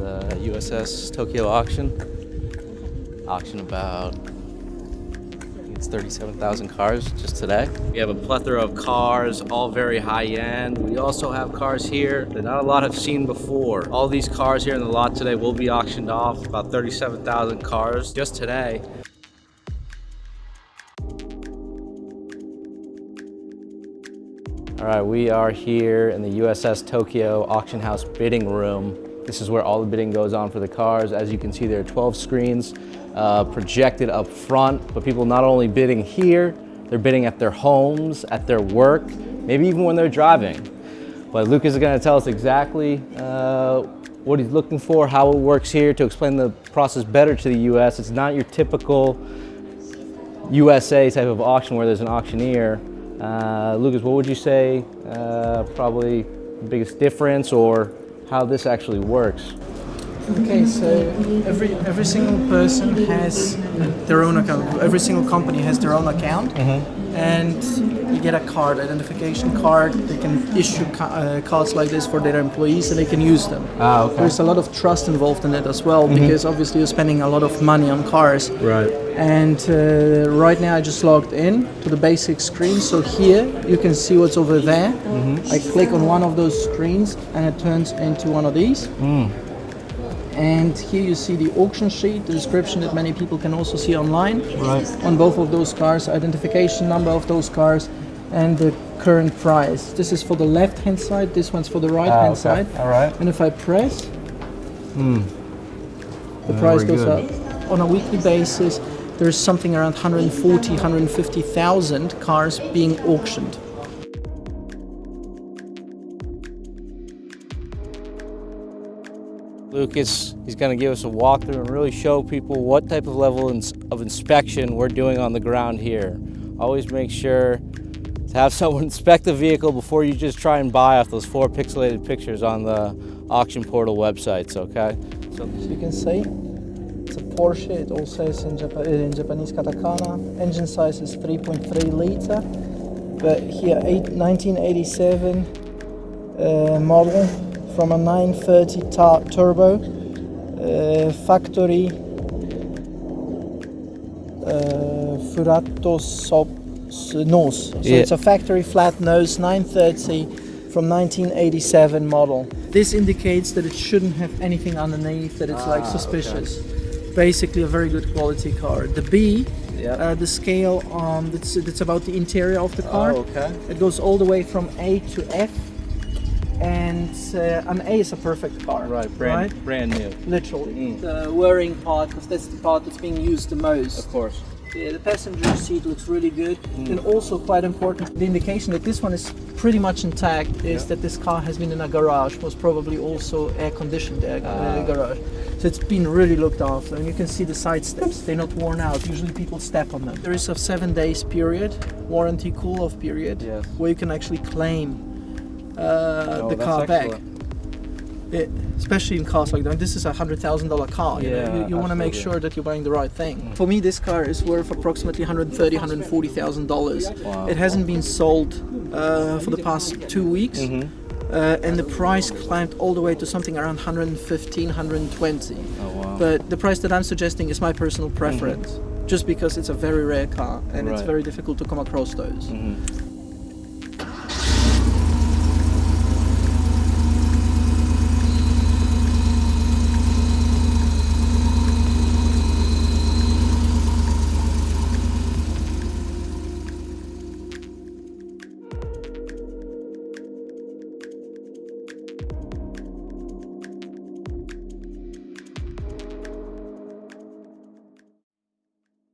the USS Tokyo auction. Auction about, I think it's 37,000 cars just today. We have a plethora of cars, all very high end. We also have cars here that not a lot have seen before. All these cars here in the lot today will be auctioned off, about 37,000 cars just today. All right, we are here in the USS Tokyo auction house bidding room. This is where all the bidding goes on for the cars. As you can see, there are 12 screens projected up front, but people not only bidding here, they're bidding at their homes, at their work, maybe even when they're driving. But Lucas is gonna tell us exactly what he's looking for, how it works here, to explain the process better to the US. It's not your typical USA type of auction where there's an auctioneer. Lucas, what would you say probably the biggest difference or how this actually works? Okay, so every single person has their own account. Every single company has their own account, and you get a card, identification card. They can issue cards like this for their employees, and they can use them. Okay. There's a lot of trust involved in it as well, because obviously you're spending a lot of money on cars. Right. And right now I just logged in to the basic screen. So here you can see what's over there. I click on one of those screens, and it turns into one of these. And here you see the auction sheet, the description that many people can also see online. Right. On both of those cars, identification number of those cars, and the current price. This is for the left-hand side, this one's for the right-hand side. All right. And if I press, the price goes up. On a weekly basis, there's something around 140, 150,000 cars being auctioned. Lucas, he's going to give us a walkthrough and really show people what type of level of inspection we're doing on the ground here. Always make sure to have someone inspect the vehicle before you just try and buy off those 4 pixelated pictures on the auction portal websites, okay? So you can see it's a Porsche. It all says in Japanese katakana. Engine size is 3.3 liter, but here 1987 model. From a 930 turbo, factory Furato nose. So it's a factory flat nose 930 from 1987 model. This indicates that it shouldn't have anything underneath, that it's like suspicious. Okay. Basically a very good quality car. The B, the scale, that's about the interior of the car. It goes all the way from A to F. And an A is a perfect car. Right, brand new. Literally. The wearing part, because that's the part that's being used the most. Of course. Yeah, the passenger seat looks really good. And also quite important, the indication that this one is pretty much intact is that this car has been in a garage, most probably also air-conditioned garage. So it's been really looked after. And you can see the side steps, they're not worn out. Usually people step on them. There is a 7 days period, warranty cool-off period, where you can actually claim the car back. Especially in cars like that. This is a $100,000 car. You want to make sure that you're buying the right thing. For me, this car is worth approximately $130,000, $140,000. Wow. It hasn't been sold for the past 2 weeks, and the price climbed all the way to something around 115, 120. But the price that I'm suggesting is my personal preference, just because it's a very rare car and it's very difficult to come across those.